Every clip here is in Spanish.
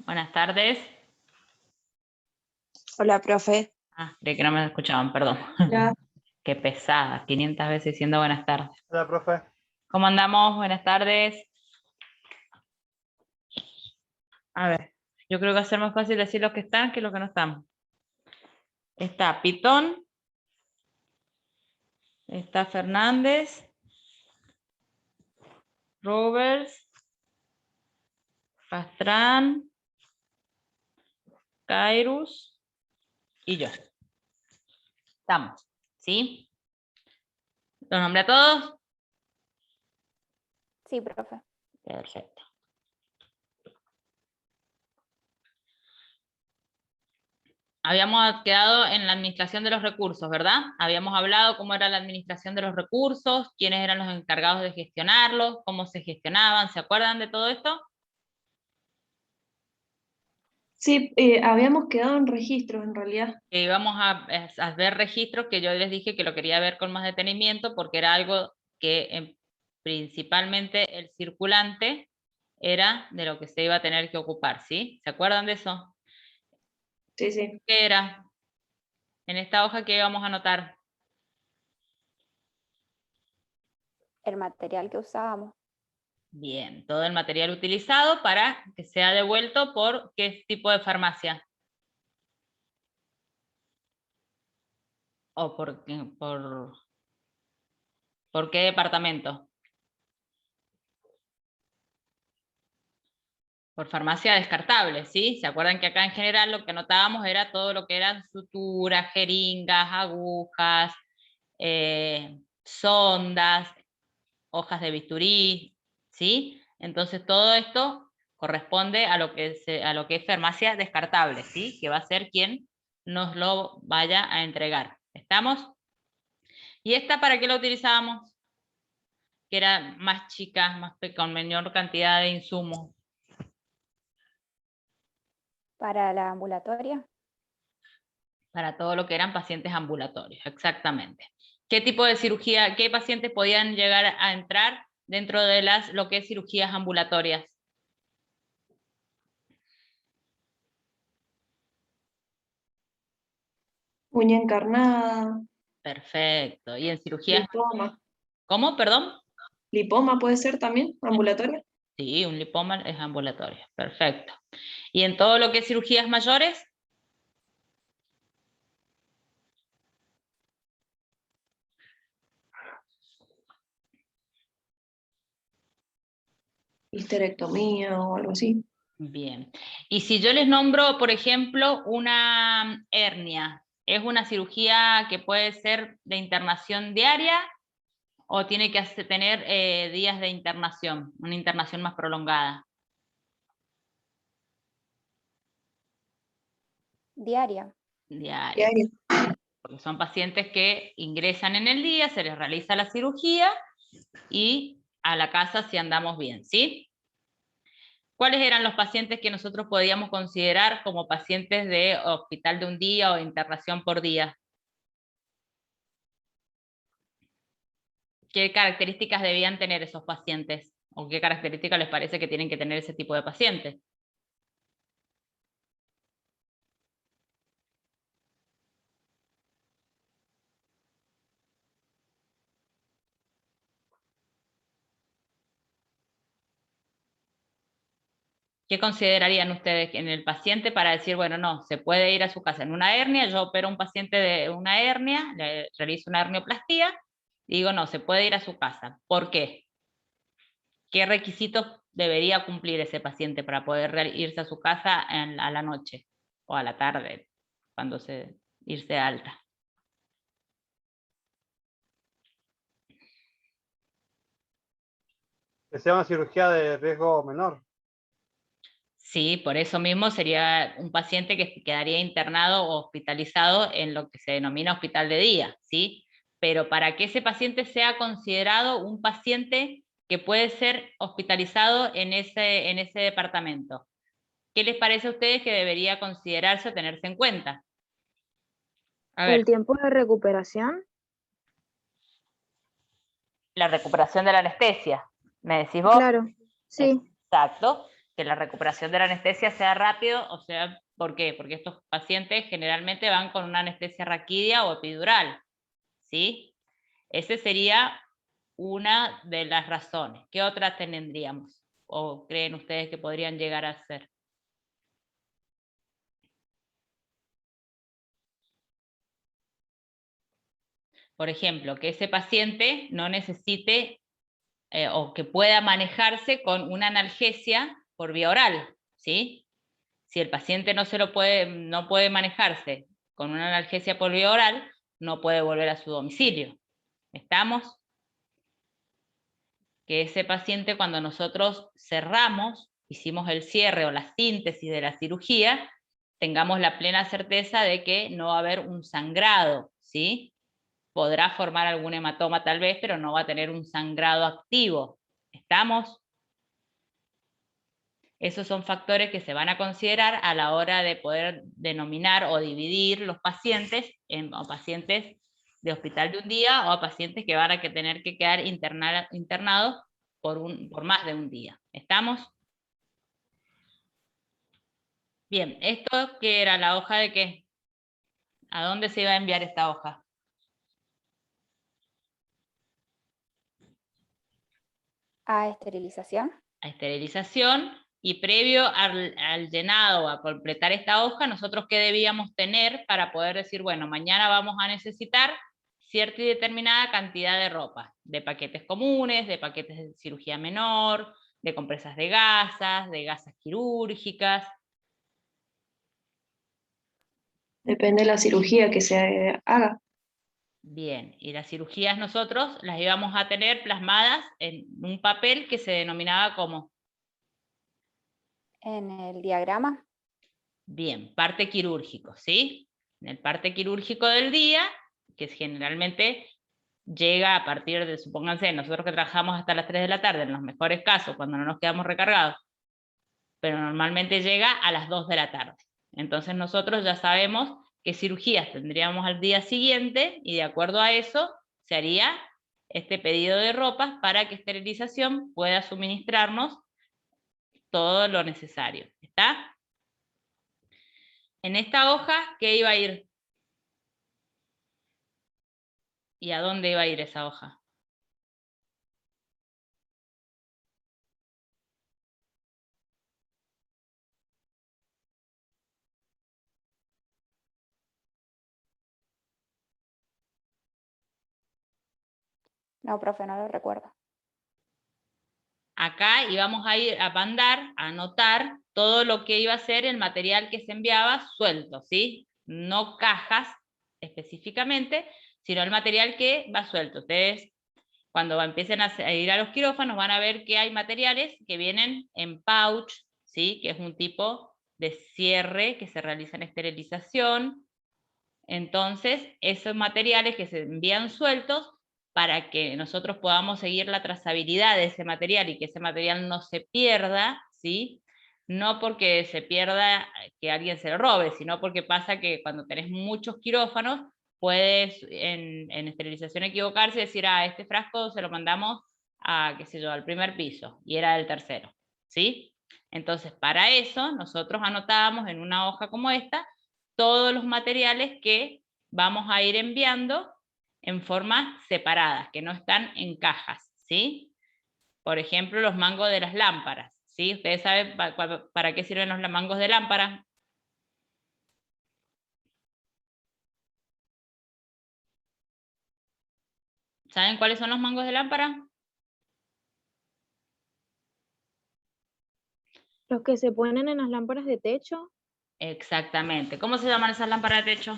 Buenas tardes. Hola, profe. Creí que no me escuchaban, perdón. Hola. Qué pesada, 500 veces diciendo buenas tardes. Hola, profe. ¿Cómo andamos? Buenas tardes. A ver, yo creo que va a ser más fácil decir los que están que los que no están. Está Pitón. Está Fernández. Roberts. Pastrán. Kairos. Y yo. Estamos, ¿sí? ¿Los nombré a todos? Sí, profe. Perfecto. Habíamos quedado en la administración de los recursos, ¿verdad? Habíamos hablado cómo era la administración de los recursos, quiénes eran los encargados de gestionarlos, cómo se gestionaban, ¿se acuerdan de todo esto? Sí, habíamos quedado en registros en realidad. Que íbamos a ver registros que yo les dije que lo quería ver con más detenimiento porque era algo que principalmente el circulante era de lo que se iba a tener que ocupar, ¿sí? ¿Se acuerdan de eso? Sí, sí. ¿Qué era? En esta hoja que íbamos a anotar. El material que usábamos. Bien, todo el material utilizado para que sea devuelto por qué tipo de farmacia. ¿O por qué departamento? Por farmacia descartable, ¿sí? ¿Se acuerdan que acá en general lo que anotábamos era todo lo que eran suturas, jeringas, agujas, sondas, hojas de bisturí, ¿sí? Entonces todo esto corresponde a lo que es farmacia descartable, ¿sí? Que va a ser quien nos lo vaya a entregar. ¿Estamos? ¿Y esta para qué la utilizábamos? Que era más chica, con menor cantidad de insumos. Para la ambulatoria. Para todo lo que eran pacientes ambulatorios, exactamente. ¿Qué tipo de cirugía, qué pacientes podían llegar a entrar dentro de lo que es cirugías ambulatorias? Uña encarnada, Perfecto. ¿Y en cirugías? lipoma. ¿Cómo? Perdón. ¿Lipoma puede ser también ambulatoria? Sí, un lipoma es ambulatorio. Perfecto. ¿Y en todo lo que es cirugías mayores? Histerectomía o algo así. Bien. Y si yo les nombro, por ejemplo, una hernia, ¿es una cirugía que puede ser de internación diaria o tiene que tener días de internación, una internación más prolongada? Diaria. Diaria. Diario. Porque son pacientes que ingresan en el día, se les realiza la cirugía y a la casa si andamos bien, ¿sí? ¿Cuáles eran los pacientes que nosotros podíamos considerar como pacientes de hospital de un día o internación por día? ¿Qué características debían tener esos pacientes? ¿O qué características les parece que tienen que tener ese tipo de pacientes? ¿Qué considerarían ustedes en el paciente para decir, bueno, no, se puede ir a su casa en una hernia, yo opero a un paciente de una hernia, le realizo una hernioplastia, y digo, no, se puede ir a su casa? ¿Por qué? ¿Qué requisitos debería cumplir ese paciente para poder irse a su casa a la noche o a la tarde, cuando irse alta? Que sea una cirugía de riesgo menor. Sí, por eso mismo sería un paciente que quedaría internado o hospitalizado en lo que se denomina hospital de día, ¿sí? Pero para que ese paciente sea considerado un paciente que puede ser hospitalizado en ese departamento, ¿qué les parece a ustedes que debería considerarse o tenerse en cuenta? A ver, El tiempo de recuperación, la recuperación de la anestesia, ¿me decís vos? claro, sí, Exacto. que la recuperación de la anestesia sea rápido, o sea, ¿por qué? Porque estos pacientes generalmente van con una anestesia raquídea o epidural, ¿sí? Esa sería una de las razones. ¿Qué otras tendríamos? ¿O creen ustedes que podrían llegar a ser? Por ejemplo, que ese paciente no necesite o que pueda manejarse con una analgesia por vía oral, ¿sí? Si el paciente no puede manejarse con una analgesia por vía oral, no puede volver a su domicilio. ¿Estamos? Que ese paciente, cuando nosotros cerramos, hicimos el cierre o la síntesis de la cirugía, tengamos la plena certeza de que no va a haber un sangrado, ¿sí? Podrá formar algún hematoma tal vez, pero no va a tener un sangrado activo. ¿Estamos? Esos son factores que se van a considerar a la hora de poder denominar o dividir los pacientes en pacientes de hospital de un día o a pacientes que van a tener que quedar internados por más de un día. ¿Estamos? Bien, ¿esto qué era? ¿La hoja de qué? ¿A dónde se iba a enviar esta hoja? A esterilización. A esterilización, y previo al llenado o a completar esta hoja, nosotros qué debíamos tener para poder decir, bueno, mañana vamos a necesitar cierta y determinada cantidad de ropa, de paquetes comunes, de paquetes de cirugía menor, de compresas de gasas quirúrgicas. Depende de la cirugía que se haga. Bien, y las cirugías nosotros las íbamos a tener plasmadas en un papel que se denominaba como... En el diagrama. Bien, parte quirúrgico, ¿sí? En el parte quirúrgico del día, que generalmente llega a partir de, supónganse, nosotros que trabajamos hasta las 3 de la tarde, en los mejores casos, cuando no nos quedamos recargados, pero normalmente llega a las 2 de la tarde. Entonces nosotros ya sabemos qué cirugías tendríamos al día siguiente, y de acuerdo a eso se haría este pedido de ropas para que esterilización pueda suministrarnos todo lo necesario. ¿Está? En esta hoja, ¿qué iba a ir? ¿Y a dónde iba a ir esa hoja? No, profe, no lo recuerdo. Acá íbamos a ir a mandar, a anotar todo lo que iba a ser el material que se enviaba suelto, ¿sí? No cajas específicamente, sino el material que va suelto. Ustedes, cuando empiecen a ir a los quirófanos, van a ver que hay materiales que vienen en pouch, ¿sí? Que es un tipo de cierre que se realiza en esterilización. Entonces, esos materiales que se envían sueltos, para que nosotros podamos seguir la trazabilidad de ese material y que ese material no se pierda, ¿sí? No porque se pierda que alguien se lo robe, sino porque pasa que cuando tenés muchos quirófanos, puedes en esterilización equivocarse y decir, este frasco se lo mandamos a, qué sé yo, al primer piso, y era del tercero, ¿sí? Entonces, para eso, nosotros anotábamos en una hoja como esta, todos los materiales que vamos a ir enviando en formas separadas, que no están en cajas, ¿sí? Por ejemplo, los mangos de las lámparas, ¿sí? ¿Ustedes saben para qué sirven los mangos de lámpara? ¿Saben cuáles son los mangos de lámpara? Los que se ponen en las lámparas de techo. Exactamente. ¿Cómo se llaman esas lámparas de techo?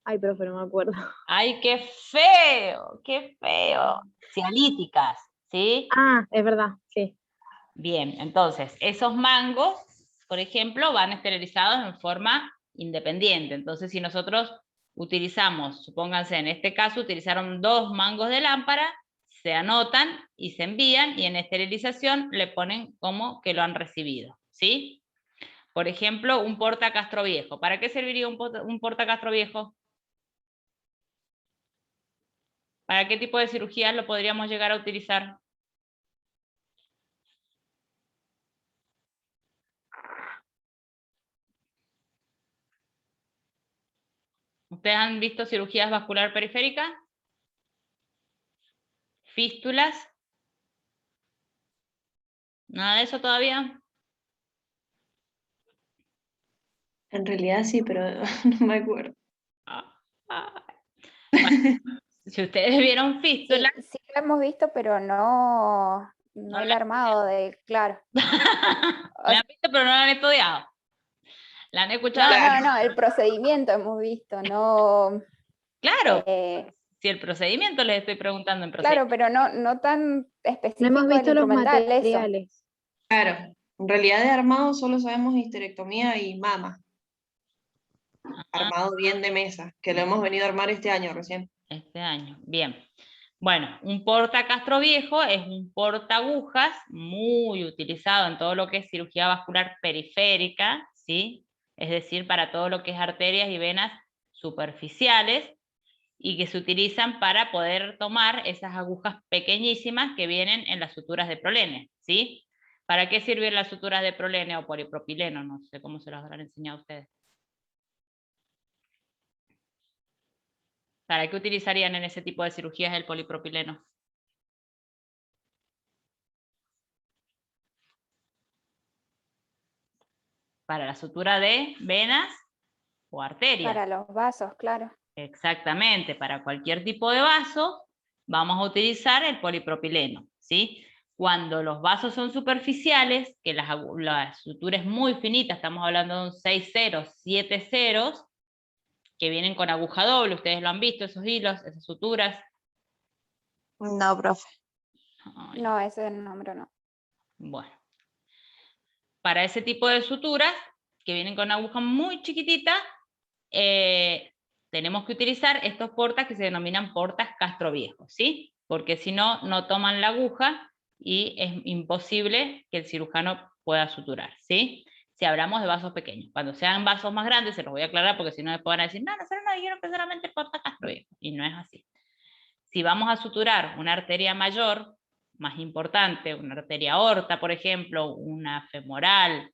Ay, profe, no me acuerdo. ¡Ay, qué feo! ¡Qué feo! Cialíticas, ¿sí? Ah, es verdad, sí. Bien, entonces, esos mangos, por ejemplo, van esterilizados en forma independiente. Entonces, si nosotros utilizamos, supónganse en este caso, utilizaron 2 mangos de lámpara, se anotan y se envían, y en esterilización le ponen como que lo han recibido, ¿sí? Por ejemplo, un portacastro viejo. ¿Para qué serviría un portacastro viejo? ¿Para qué tipo de cirugías lo podríamos llegar a utilizar? ¿Ustedes han visto cirugías vascular periféricas? ¿Fístulas? ¿Nada de eso todavía? En realidad sí, pero no me acuerdo. Ah, ah. Bueno, si ustedes vieron Sí, fístulas, sí lo hemos visto, pero no No el la- armado de, claro. la han visto pero no la han estudiado. La han escuchado. No, el procedimiento hemos visto, no, Claro, eh, si el procedimiento les estoy preguntando en claro, procedimiento. pero no tan No específico hemos del visto los instrumental, eso. materiales. Claro, en realidad de armado solo sabemos histerectomía y mama. Armado bien de mesa, que lo hemos venido a armar este año recién. Este año, bien. Bueno, un porta Castro Viejo es un porta agujas muy utilizado en todo lo que es cirugía vascular periférica, ¿sí? Es decir, para todo lo que es arterias y venas superficiales, y que se utilizan para poder tomar esas agujas pequeñísimas que vienen en las suturas de prolene, ¿sí? ¿Para qué sirven las suturas de prolene o polipropileno? No sé cómo se las habrán enseñado a ustedes. ¿Para qué utilizarían en ese tipo de cirugías el polipropileno? Para la sutura de venas o arterias. Para los vasos, claro. Exactamente, para cualquier tipo de vaso vamos a utilizar el polipropileno, ¿sí? Cuando los vasos son superficiales, que la sutura es muy finita, estamos hablando de un 6 ceros, 7 ceros, que vienen con aguja doble, ustedes lo han visto, esos hilos, esas suturas. No, profe. Ay, No, ese nombre no. bueno. Para ese tipo de suturas, que vienen con aguja muy chiquitita, tenemos que utilizar estos portas que se denominan portas Castro Viejos, ¿sí? Porque si no, no toman la aguja y es imposible que el cirujano pueda suturar, ¿sí? Si hablamos de vasos pequeños. Cuando sean vasos más grandes, se los voy a aclarar porque si no me pueden decir, no, nosotros no dijeron que solamente porta Castro Viejo. Y no es así. Si vamos a suturar una arteria mayor, más importante, una arteria aorta, por ejemplo, una femoral,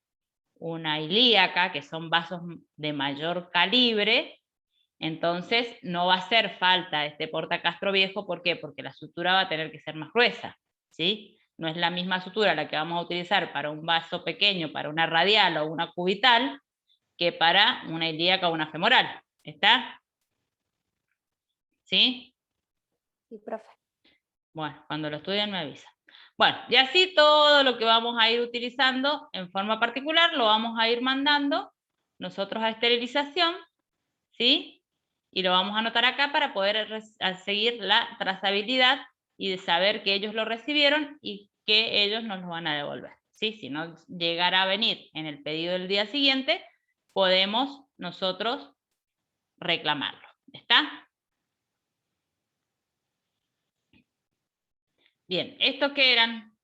una ilíaca, que son vasos de mayor calibre, entonces no va a hacer falta este porta Castro Viejo. ¿Por qué? Porque la sutura va a tener que ser más gruesa, ¿sí? No es la misma sutura la que vamos a utilizar para un vaso pequeño, para una radial o una cubital, que para una ilíaca o una femoral. ¿Está? ¿Sí? Sí, profe. Bueno, cuando lo estudien me avisan. Bueno, y así todo lo que vamos a ir utilizando en forma particular lo vamos a ir mandando nosotros a esterilización, ¿sí? Y lo vamos a anotar acá para poder seguir la trazabilidad y de saber que ellos lo recibieron y que ellos nos lo van a devolver, ¿sí? Si no llegara a venir en el pedido del día siguiente, podemos nosotros reclamarlo. ¿Está? Bien, ¿estos qué eran?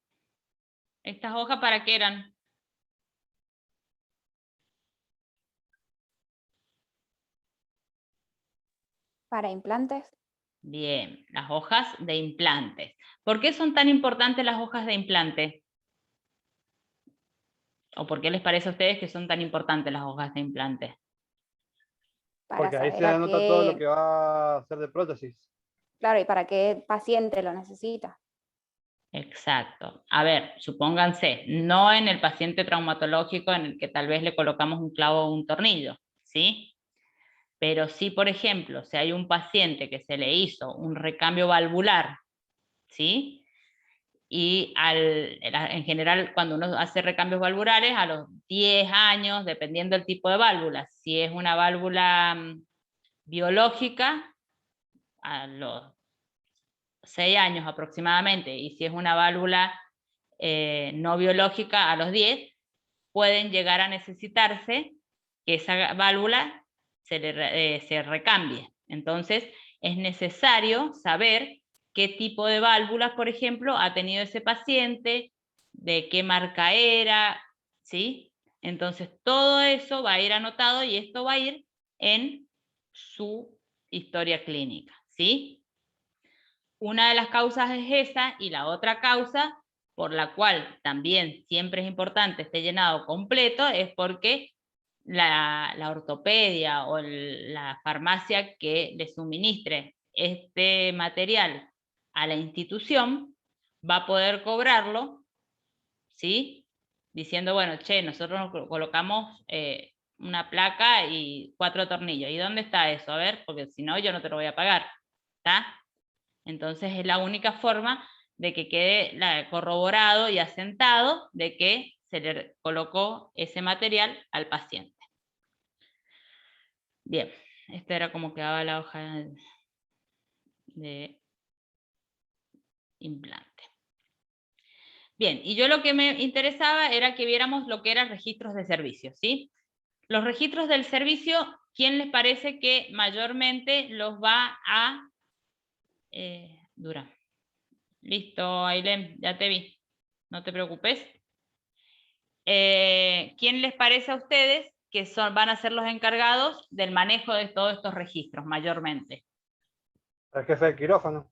¿Estas hojas para qué eran? Para implantes, Bien, las hojas de implantes. ¿Por qué son tan importantes las hojas de implante? ¿O por qué les parece a ustedes que son tan importantes las hojas de implante? para Porque ahí saber se a anota todo lo qué, que va a hacer de prótesis. claro, y para qué paciente lo necesita. Exacto. A ver, supónganse, no en el paciente traumatológico en el que tal vez le colocamos un clavo o un tornillo, ¿sí? Pero sí, por ejemplo, si hay un paciente que se le hizo un recambio valvular, ¿sí? Y en general cuando uno hace recambios valvulares a los 10 años, dependiendo del tipo de válvula, si es una válvula biológica, a los 6 años aproximadamente, y si es una válvula no biológica, a los 10, pueden llegar a necesitarse que esa válvula se recambie. Entonces es necesario saber qué tipo de válvulas, por ejemplo, ha tenido ese paciente, de qué marca era, ¿sí? Entonces todo eso va a ir anotado y esto va a ir en su historia clínica, ¿sí? Una de las causas es esa, y la otra causa por la cual también siempre es importante esté llenado completo es porque la ortopedia o la farmacia que le suministre este material a la institución va a poder cobrarlo, ¿sí? Diciendo, bueno, che, nosotros nos colocamos una placa y 4 tornillos. ¿Y dónde está eso? A ver, porque si no, yo no te lo voy a pagar. ¿Está? Entonces es la única forma de que quede corroborado y asentado de que se le colocó ese material al paciente. Bien, esta era como quedaba la hoja de implante. Bien, y yo lo que me interesaba era que viéramos lo que eran registros de servicio, ¿sí? Los registros del servicio, ¿quién les parece que mayormente los va a... Dura. Listo, Ailén, ya te vi. No te preocupes. ¿Quién les parece a ustedes que van a ser los encargados del manejo de todos estos registros mayormente? El jefe del quirófano.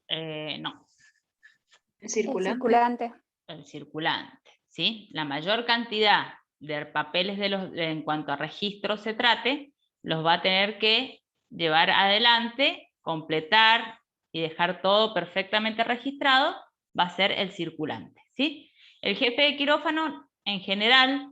No, El El circulante. circulante. el circulante, ¿sí? La mayor cantidad de papeles en cuanto a registros se trate, los va a tener que llevar adelante, completar y dejar todo perfectamente registrado, va a ser el circulante, ¿sí? El jefe de quirófano, en general,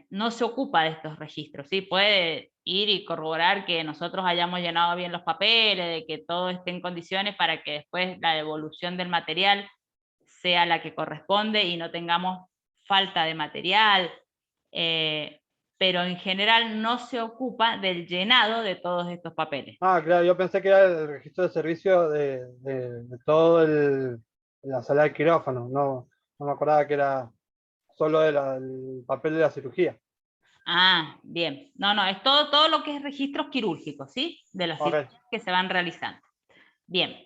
no se ocupa de estos registros, ¿sí? Puede ir y corroborar que nosotros hayamos llenado bien los papeles, de que todo esté en condiciones para que después la devolución del material sea la que corresponde y no tengamos falta de material, pero en general no se ocupa del llenado de todos estos papeles. Ah, claro, yo pensé que era el registro de servicio de todo la sala de quirófano. No, no me acordaba que era solo el papel de la cirugía. Ah, bien. No, no, es todo lo que es registros quirúrgicos, ¿sí? De las Ok. cirugías que se van realizando. Bien.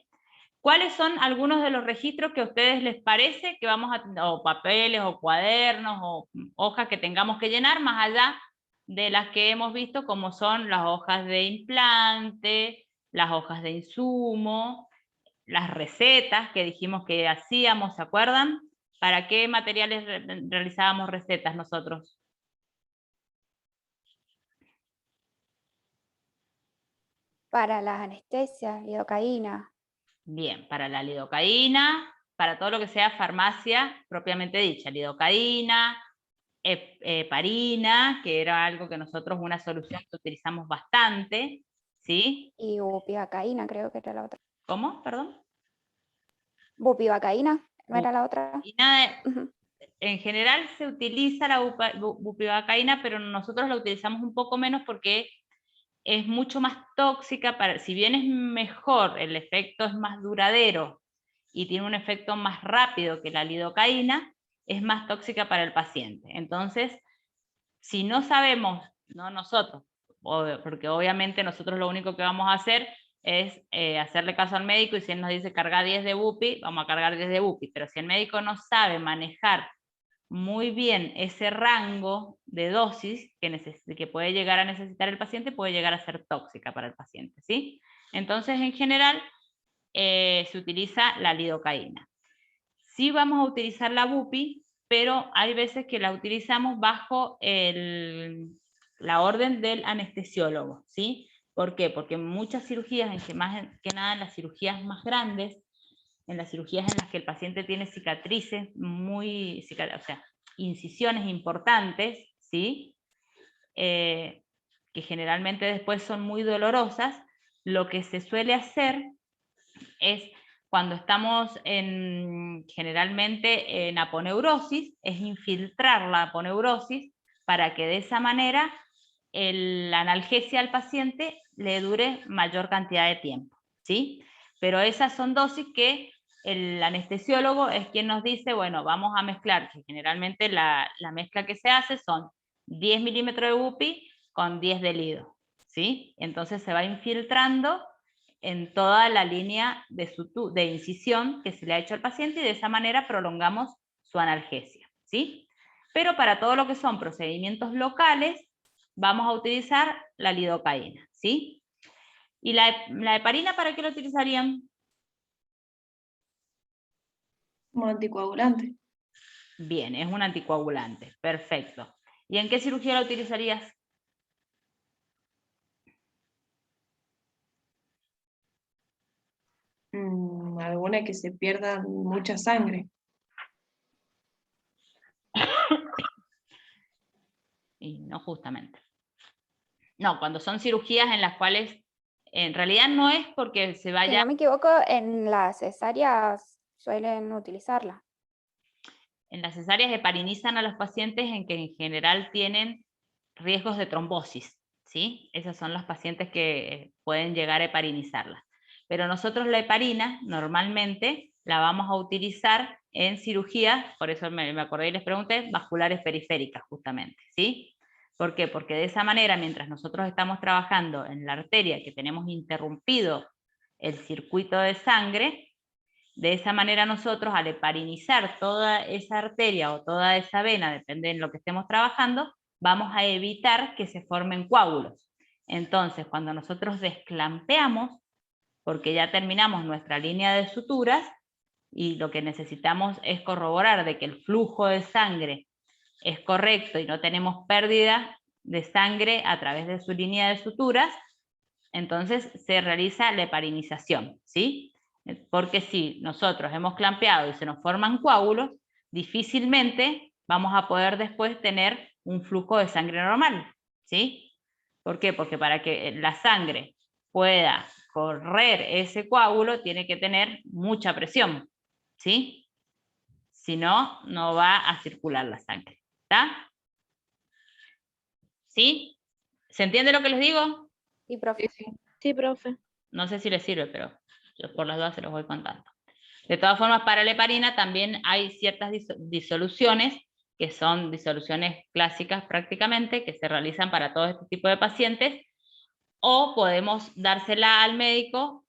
¿Cuáles son algunos de los registros que a ustedes les parece que vamos a, o papeles, o cuadernos, o hojas que tengamos que llenar, más allá de las que hemos visto, como son las hojas de implante, las hojas de insumo, las recetas que dijimos que hacíamos, ¿se acuerdan? ¿Para qué materiales realizábamos recetas nosotros? Para las anestesias, lidocaína. Bien, para la lidocaína, para todo lo que sea farmacia propiamente dicha, lidocaína, heparina, que era algo que nosotros, una solución que utilizamos bastante, ¿sí? Y bupivacaína, creo que era la otra. ¿Cómo? Perdón. Bupivacaína, ¿no era la otra? Bupivacaína, Ujú. en general se utiliza la bupivacaína, pero nosotros la utilizamos un poco menos porque es mucho más tóxica, si bien es mejor, el efecto es más duradero y tiene un efecto más rápido que la lidocaína, es más tóxica para el paciente. Entonces, si no sabemos, no nosotros, porque obviamente nosotros lo único que vamos a hacer es hacerle caso al médico, y si él nos dice cargar 10 de bupi, vamos a cargar 10 de bupi, pero si el médico no sabe manejar muy bien ese rango de dosis que puede llegar a necesitar el paciente, puede llegar a ser tóxica para el paciente, ¿sí? Entonces, en general, se utiliza la lidocaína. Sí vamos a utilizar la bupi, pero hay veces que la utilizamos bajo la orden del anestesiólogo, ¿sí? ¿Por qué? Porque en muchas cirugías, más que nada en las cirugías más grandes, en las cirugías en las que el paciente tiene cicatrices o sea, incisiones importantes, ¿sí? Que generalmente después son muy dolorosas, lo que se suele hacer es, cuando estamos generalmente en aponeurosis, es infiltrar la aponeurosis para que de esa manera la analgesia al paciente le dure mayor cantidad de tiempo, ¿sí? Pero esas son dosis que el anestesiólogo es quien nos dice, bueno, vamos a mezclar, que generalmente la mezcla que se hace son 10 milímetros de bupi con 10 de lido, ¿sí? Entonces se va infiltrando en toda la línea de incisión que se le ha hecho al paciente, y de esa manera prolongamos su analgesia, ¿sí? Pero para todo lo que son procedimientos locales, vamos a utilizar la lidocaína, ¿sí? ¿Y la heparina para qué la utilizarían? Como anticoagulante. Bien, es un anticoagulante. Perfecto. ¿Y en qué cirugía la utilizarías? Alguna que se pierda mucha sangre. Y no justamente. No, cuando son cirugías en las cuales en realidad no es porque se Si vaya... no me equivoco, en las cesáreas suelen utilizarla. En las cesáreas heparinizan a los pacientes en que en general tienen riesgos de trombosis, ¿sí? Esas son los pacientes que pueden llegar a heparinizarla. Pero nosotros la heparina normalmente la vamos a utilizar en cirugías, por eso me acordé y les pregunté, vasculares periféricas justamente, ¿sí? ¿Por qué? Porque de esa manera, mientras nosotros estamos trabajando en la arteria, que tenemos interrumpido el circuito de sangre, de esa manera nosotros, al heparinizar toda esa arteria o toda esa vena, depende de lo que estemos trabajando, vamos a evitar que se formen coágulos. Entonces, cuando nosotros desclampeamos, porque ya terminamos nuestra línea de suturas, y lo que necesitamos es corroborar de que el flujo de sangre es correcto y no tenemos pérdida de sangre a través de su línea de suturas, entonces se realiza la heparinización, ¿sí? Porque si nosotros hemos clampeado y se nos forman coágulos, difícilmente vamos a poder después tener un flujo de sangre normal, ¿sí? ¿Por qué? Porque para que la sangre pueda correr ese coágulo tiene que tener mucha presión, ¿sí? Si no, no va a circular la sangre, ¿está? ¿Sí? ¿Se entiende lo que les digo? Sí, profe. Sí. Sí, profe. No sé si les sirve, pero yo por las dudas se los voy contando. De todas formas, para la heparina también hay ciertas disoluciones, que son disoluciones clásicas prácticamente, que se realizan para todo este tipo de pacientes, o podemos dársela al médico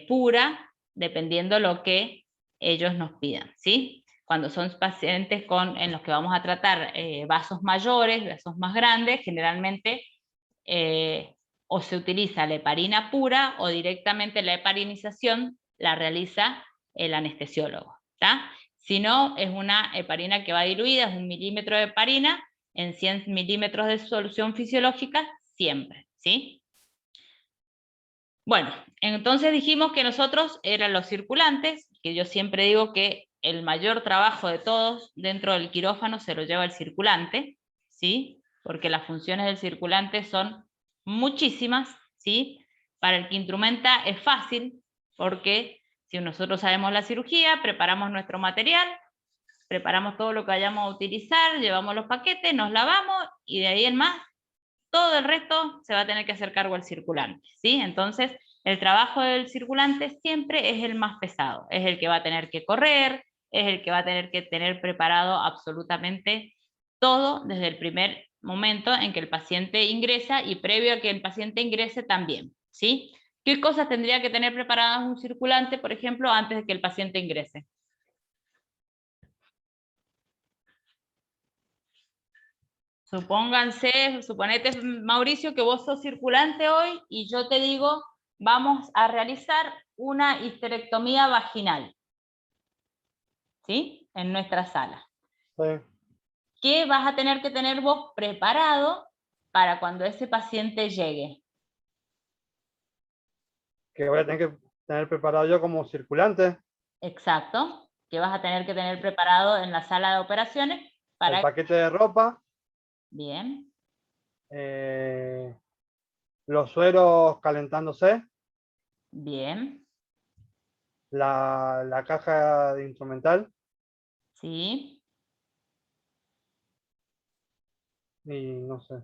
pura, dependiendo lo que ellos nos pidan, ¿sí? Cuando son pacientes en los que vamos a tratar vasos mayores, vasos más grandes, generalmente o se utiliza la heparina pura o directamente la heparinización la realiza el anestesiólogo, ¿tá? Si no, es una heparina que va diluida, es 1 milímetro de heparina en 100 milímetros de solución fisiológica siempre, ¿sí? Bueno, entonces dijimos que nosotros eran los circulantes, que yo siempre digo que el mayor trabajo de todos dentro del quirófano se lo lleva el circulante, ¿sí? Porque las funciones del circulante son muchísimas, ¿sí? Para el que instrumenta es fácil, porque si nosotros sabemos la cirugía, preparamos nuestro material, preparamos todo lo que vayamos a utilizar, llevamos los paquetes, nos lavamos, y de ahí en más, todo el resto se va a tener que hacer cargo al circulante, ¿sí? Entonces, el trabajo del circulante siempre es el más pesado, es el que va a tener que correr, es el que va a tener que tener preparado absolutamente todo desde el primer momento en que el paciente ingresa y previo a que el paciente ingrese también, ¿sí? ¿Qué cosas tendría que tener preparadas un circulante, por ejemplo, antes de que el paciente ingrese? Suponete, Mauricio, que vos sos circulante hoy y yo te digo, vamos a realizar una histerectomía vaginal, ¿sí? En nuestra sala. Sí. ¿Qué vas a tener que tener vos preparado para cuando ese paciente llegue? Que voy a tener que tener preparado yo como circulante, Exacto. ¿Qué vas a tener que tener preparado en la sala de operaciones el para... paquete de ropa, Bien, los sueros calentándose, bien, la caja de instrumental sí. y no sé.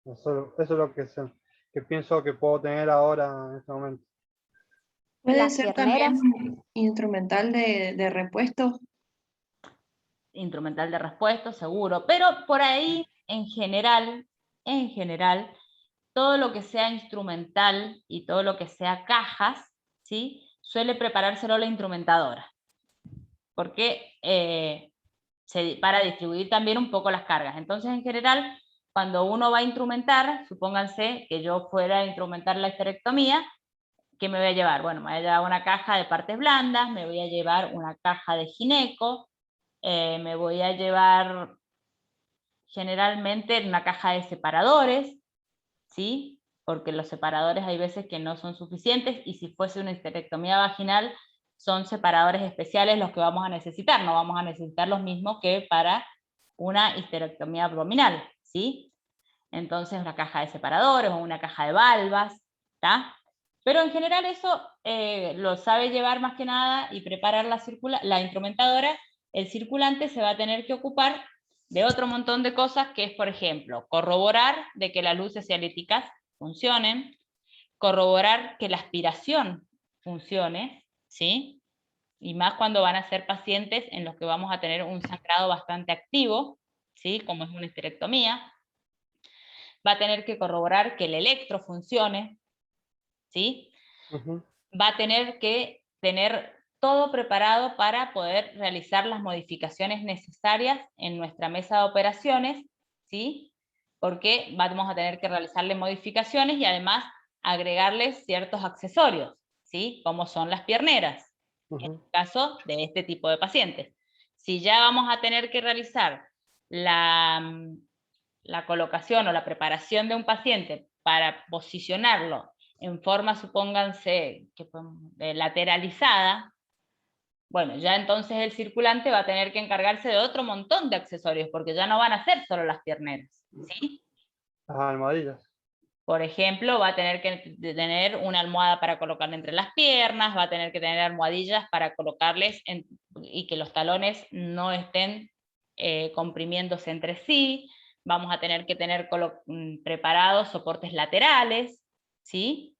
Eso es lo que pienso que puedo tener ahora en este momento. Puede Las ser pierneras. también instrumental de repuesto. Instrumental de repuesto, seguro, pero por ahí, en general, todo lo que sea instrumental y todo lo que sea cajas, ¿sí? Suele preparárselo la instrumentadora, porque para distribuir también un poco las cargas. Entonces, en general, cuando uno va a instrumentar, supónganse que yo fuera a instrumentar la histerectomía, ¿qué me voy a llevar? Bueno, me voy a llevar una caja de partes blandas, me voy a llevar una caja de gineco, me voy a llevar generalmente una caja de separadores, ¿sí? Porque los separadores hay veces que no son suficientes, y si fuese una histerectomía vaginal, son separadores especiales los que vamos a necesitar, no vamos a necesitar los mismos que para una histerectomía abdominal, ¿sí? Entonces una caja de separadores o una caja de valvas, ¿está? Pero en general eso lo sabe llevar más que nada y preparar la instrumentadora. El circulante se va a tener que ocupar de otro montón de cosas, que es, por ejemplo, corroborar de que las luces cialíticas funcionen, corroborar que la aspiración funcione, ¿sí? Y más cuando van a ser pacientes en los que vamos a tener un sangrado bastante activo, ¿sí? Como es una histerectomía. Va a tener que corroborar que el electro funcione, ¿sí? Va a tener que tener todo preparado para poder realizar las modificaciones necesarias en nuestra mesa de operaciones, ¿sí? Porque vamos a tener que realizarle modificaciones y además agregarles ciertos accesorios, ¿sí? Como son las pierneras, en el caso de este tipo de pacientes. Si ya vamos a tener que realizar la colocación o la preparación de un paciente para posicionarlo en forma, supónganse, lateralizada, bueno, ya entonces el circulante va a tener que encargarse de otro montón de accesorios, porque ya no van a ser solo las pierneras, ¿sí? Las almohadillas. Por ejemplo, va a tener que tener una almohada para colocarle entre las piernas, va a tener que tener almohadillas para colocarles y que los talones no estén comprimiéndose entre sí. Vamos a tener que tener preparados soportes laterales, ¿sí?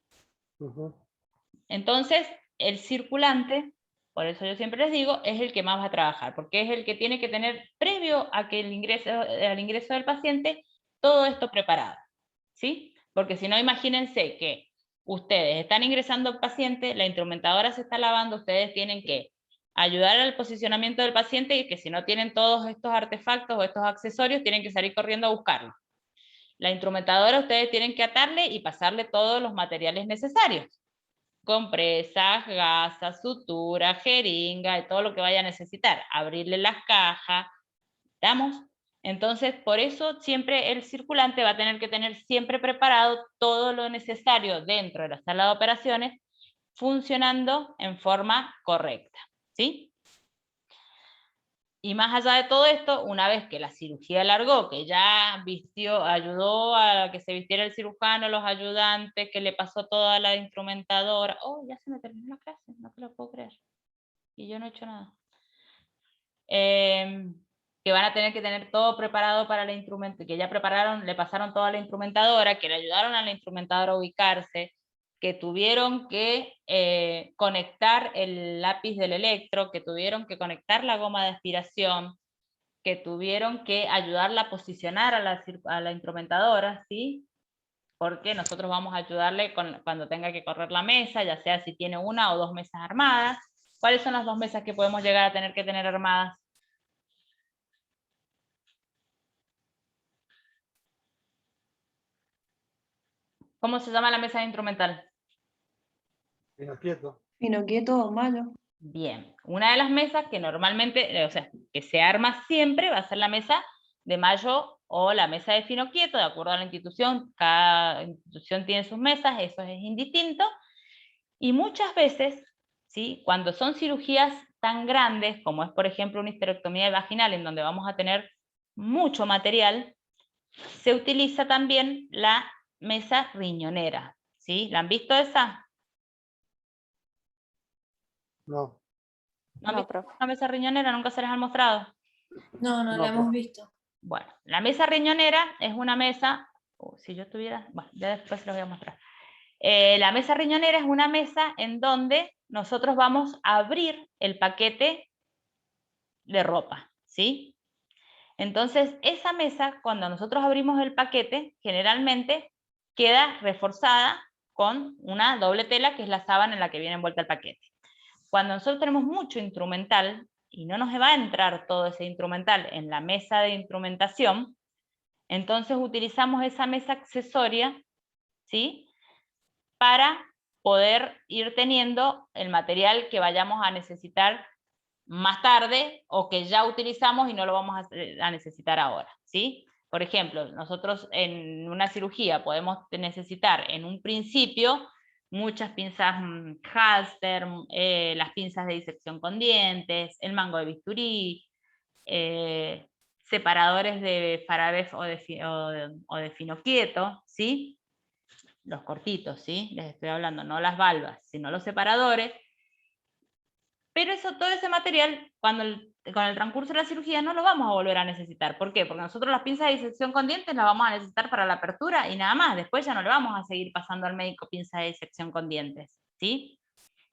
Entonces, el circulante, por eso yo siempre les digo, es el que más va a trabajar, porque es el que tiene que tener, previo a que al ingreso del paciente, todo esto preparado, ¿sí? Porque si no, imagínense que ustedes están ingresando al paciente, la instrumentadora se está lavando, ustedes tienen que ayudar al posicionamiento del paciente, y que si no tienen todos estos artefactos o estos accesorios, tienen que salir corriendo a buscarlos. La instrumentadora ustedes tienen que atarle y pasarle todos los materiales necesarios: compresas, gasas, sutura, jeringa, y todo lo que vaya a necesitar, abrirle las cajas, ¿estamos? Entonces, por eso siempre el circulante va a tener que tener siempre preparado todo lo necesario dentro de la sala de operaciones, funcionando en forma correcta, ¿sí? Y más allá de todo esto, una vez que la cirugía alargó, que ya ayudó a que se vistiera el cirujano, los ayudantes, que le pasó toda la instrumentadora. Oh, ya se me terminó la clase, no te lo puedo creer. Y yo no he hecho nada. Que van a tener que tener todo preparado para la instrumentadora, que ya prepararon, le pasaron toda la instrumentadora, que le ayudaron a la instrumentadora a ubicarse, que tuvieron que conectar el lápiz del electro, que tuvieron que conectar la goma de aspiración, que tuvieron que ayudarla a posicionar a la instrumentadora, ¿sí? Porque nosotros vamos a ayudarle cuando tenga que correr la mesa, ya sea si tiene una o dos mesas armadas. ¿Cuáles son las dos mesas que podemos llegar a tener que tener armadas? ¿Cómo se llama la mesa instrumental? Pinoquieto. Pinoquieto o Mayo. Bien, una de las mesas que normalmente, o sea, que se arma siempre, va a ser la mesa de Mayo o la mesa de Pinoquieto, de acuerdo a la institución. Cada institución tiene sus mesas, eso es indistinto. Y muchas veces, ¿sí?, cuando son cirugías tan grandes, como es por ejemplo una histerectomía vaginal, en donde vamos a tener mucho material, se utiliza también la mesa riñonera, ¿sí? ¿La han visto esa? No. ¿No han No, visto profe. una mesa riñonera? ¿Nunca se les han mostrado? No, no la hemos visto. Bueno, la mesa riñonera es una mesa, si yo estuviera, bueno, ya después se los voy a mostrar. La mesa riñonera es una mesa en donde nosotros vamos a abrir el paquete de ropa, ¿sí? Entonces, esa mesa, cuando nosotros abrimos el paquete, generalmente queda reforzada con una doble tela, que es la sábana en la que viene envuelta el paquete. Cuando nosotros tenemos mucho instrumental y no nos va a entrar todo ese instrumental en la mesa de instrumentación, entonces utilizamos esa mesa accesoria, ¿sí?, para poder ir teniendo el material que vayamos a necesitar más tarde o que ya utilizamos y no lo vamos a necesitar ahora, ¿sí? Por ejemplo, nosotros en una cirugía podemos necesitar en un principio muchas pinzas halter, las pinzas de disección con dientes, el mango de bisturí, separadores de Farabeuf o de fino quieto, ¿sí? Los cortitos, ¿sí? Les estoy hablando, no las valvas, sino los separadores. Pero todo ese material, con el transcurso de la cirugía, no lo vamos a volver a necesitar. ¿Por qué? Porque nosotros las pinzas de disección con dientes las vamos a necesitar para la apertura y nada más. Después ya no le vamos a seguir pasando al médico pinza de disección con dientes, ¿sí?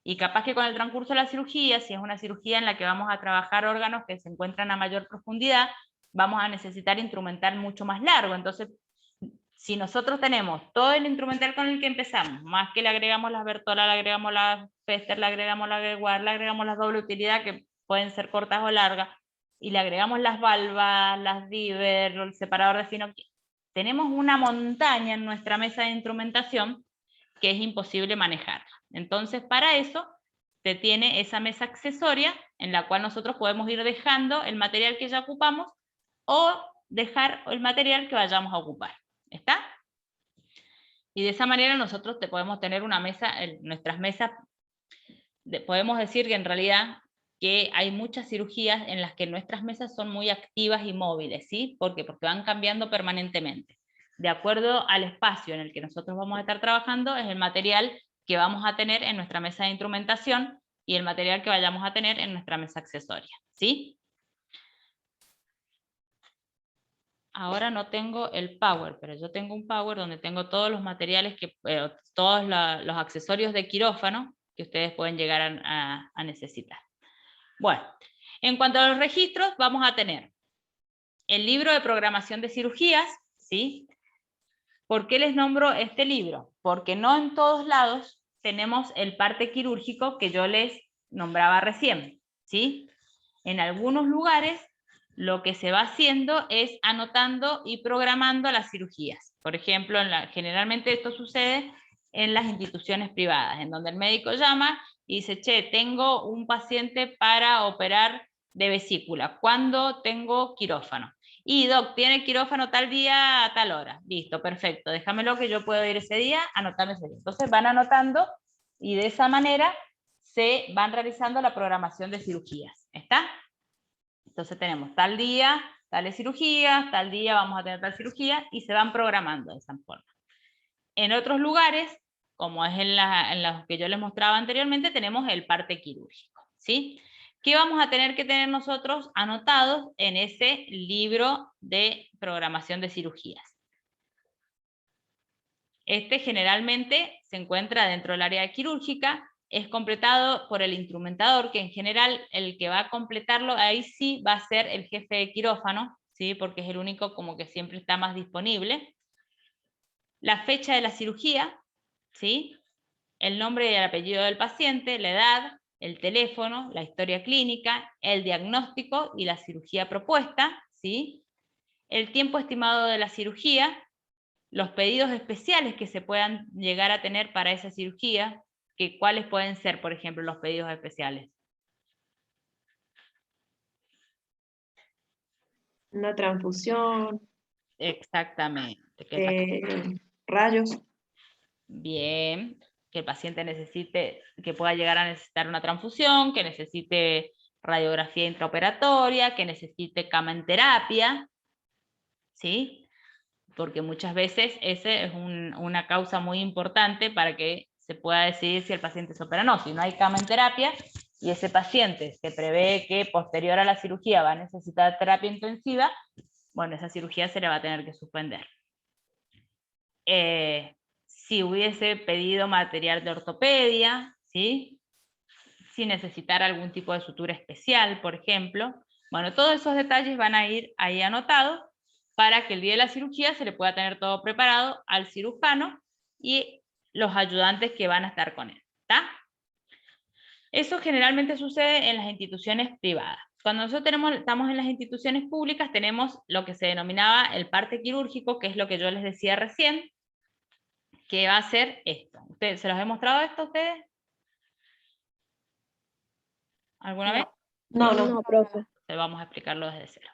Y capaz que con el transcurso de la cirugía, si es una cirugía en la que vamos a trabajar órganos que se encuentran a mayor profundidad, vamos a necesitar instrumental mucho más largo. Entonces, si nosotros tenemos todo el instrumental con el que empezamos, más que le agregamos las Bertola, le agregamos las Pester, le agregamos la Gregoire, le agregamos las doble utilidad, que pueden ser cortas o largas, y le agregamos las valvas, las Diver, el separador de fino, tenemos una montaña en nuestra mesa de instrumentación que es imposible manejarla. Entonces, para eso se tiene esa mesa accesoria en la cual nosotros podemos ir dejando el material que ya ocupamos o dejar el material que vayamos a ocupar. ¿Está? Y de esa manera nosotros podemos tener una mesa, nuestras mesas, podemos decir que en realidad que hay muchas cirugías en las que nuestras mesas son muy activas y móviles, ¿sí? ¿Por qué? Porque van cambiando permanentemente. De acuerdo al espacio en el que nosotros vamos a estar trabajando, es el material que vamos a tener en nuestra mesa de instrumentación y el material que vayamos a tener en nuestra mesa accesoria, ¿sí? Ahora no tengo el Power, pero yo tengo un Power donde tengo todos los materiales, todos los accesorios de quirófano que ustedes pueden llegar a necesitar. Bueno, en cuanto a los registros, vamos a tener el libro de programación de cirugías, ¿sí? ¿Por qué les nombro este libro? Porque no en todos lados tenemos el parte quirúrgico que yo les nombraba recién, ¿sí? En algunos lugares lo que se va haciendo es anotando y programando las cirugías. Por ejemplo, generalmente esto sucede en las instituciones privadas, en donde el médico llama y dice, che, tengo un paciente para operar de vesícula, ¿cuándo tengo quirófano? Y doc, tiene quirófano tal día a tal hora. Listo, perfecto, déjamelo que yo puedo ir ese día, anotarme ese día. Entonces van anotando y de esa manera se van realizando la programación de cirugías. ¿Está? Entonces tenemos tal día, tales cirugías, tal día vamos a tener tal cirugía, y se van programando de esa forma. En otros lugares, como es en los que yo les mostraba anteriormente, tenemos el parte quirúrgico, ¿sí? ¿Qué vamos a tener que tener nosotros anotados en ese libro de programación de cirugías? Este generalmente se encuentra dentro del área quirúrgica, es completado por el instrumentador, que en general el que va a completarlo ahí sí va a ser el jefe de quirófano, ¿sí? Porque es el único como que siempre está más disponible. La fecha de la cirugía, ¿sí? El nombre y el apellido del paciente, la edad, el teléfono, la historia clínica, el diagnóstico y la cirugía propuesta, ¿sí? El tiempo estimado de la cirugía, los pedidos especiales que se puedan llegar a tener para esa cirugía, que cuáles pueden ser, por ejemplo, los pedidos especiales. Una transfusión, Exactamente. rayos. Bien, que el paciente necesite, que pueda llegar a necesitar una transfusión, que necesite radiografía intraoperatoria, que necesite cama en terapia, ¿sí? Porque muchas veces esa es una causa muy importante para que se pueda decidir si el paciente se opera o no. Si no hay cama en terapia y ese paciente se prevé que posterior a la cirugía va a necesitar terapia intensiva, bueno, esa cirugía se le va a tener que suspender. Si hubiese pedido material de ortopedia, ¿sí? Si necesitara algún tipo de sutura especial, por ejemplo. Bueno, todos esos detalles van a ir ahí anotados para que el día de la cirugía se le pueda tener todo preparado al cirujano y los ayudantes que van a estar con él. ¿Está? Eso generalmente sucede en las instituciones privadas. Cuando nosotros estamos en las instituciones públicas, tenemos lo que se denominaba el parte quirúrgico, que es lo que yo les decía recién, que va a ser esto. ¿Se los he mostrado esto a ustedes? ¿Alguna vez? No, no. No, profe. Vamos a explicarlo desde cero.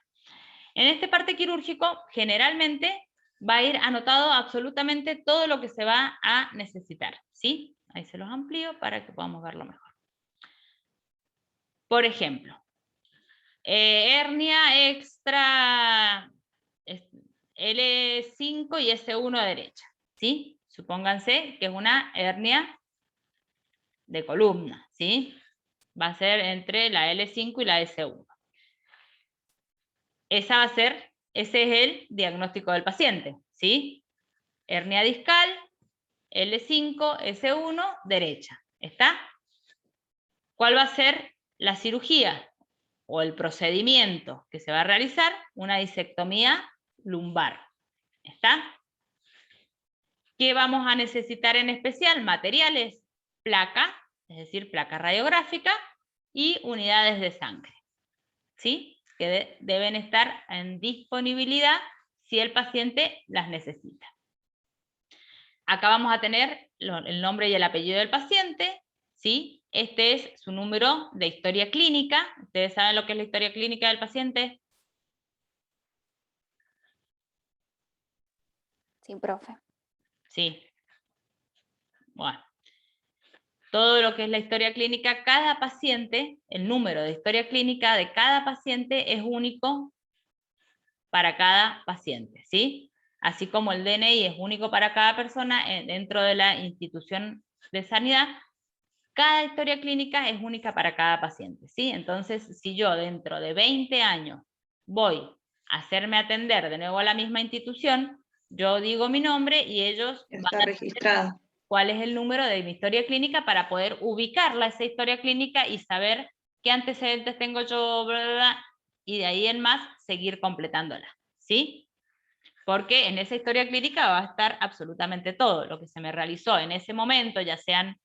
En este parte quirúrgico, generalmente va a ir anotado absolutamente todo lo que se va a necesitar, ¿sí? Ahí se los amplío para que podamos verlo mejor. Por ejemplo, hernia extra L5 y S1 derecha, ¿sí? Supónganse que es una hernia de columna, ¿sí? Va a ser entre la L5 y la S1. Ese es el diagnóstico del paciente, ¿sí? Hernia discal, L5, S1, derecha. ¿Está? ¿Cuál va a ser la cirugía o el procedimiento que se va a realizar? Una disectomía lumbar. ¿Está? ¿Qué vamos a necesitar en especial? Materiales, placa, es decir, placa radiográfica y unidades de sangre, ¿sí? Que deben estar en disponibilidad si el paciente las necesita. Acá vamos a tener el nombre y el apellido del paciente, ¿sí? Este es su número de historia clínica. ¿Ustedes saben lo que es la historia clínica del paciente? Sí, profe. Sí. Bueno. Todo lo que es la historia clínica, cada paciente, el número de historia clínica de cada paciente es único para cada paciente, ¿sí? Así como el DNI es único para cada persona dentro de la institución de sanidad, cada historia clínica es única para cada paciente, ¿sí? Entonces, si yo dentro de 20 años voy a hacerme atender de nuevo a la misma institución, yo digo mi nombre y ellos Está van a registrada. cuál es el número de mi historia clínica para poder ubicarla, esa historia clínica, y saber qué antecedentes tengo yo, bla, bla, bla, y de ahí en más seguir completándola, ¿sí? Porque en esa historia clínica va a estar absolutamente todo lo que se me realizó en ese momento, ya sean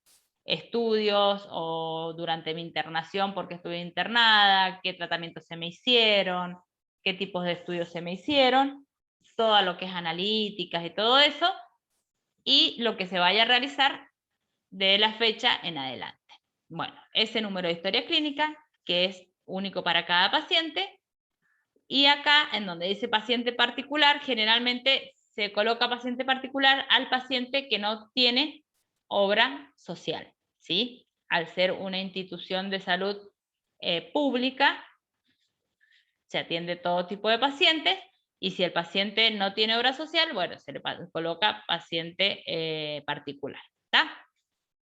estudios o durante mi internación porque estuve internada, qué tratamientos se me hicieron, qué tipos de estudios se me hicieron, todo lo que es analíticas y todo eso, y lo que se vaya a realizar de la fecha en adelante. Bueno, ese número de historia clínica, que es único para cada paciente, y acá, en donde dice paciente particular, generalmente se coloca paciente particular al paciente que no tiene obra social, ¿sí? Al ser una institución de salud pública, se atiende todo tipo de pacientes, y si el paciente no tiene obra social, bueno, se le coloca paciente particular, ¿está?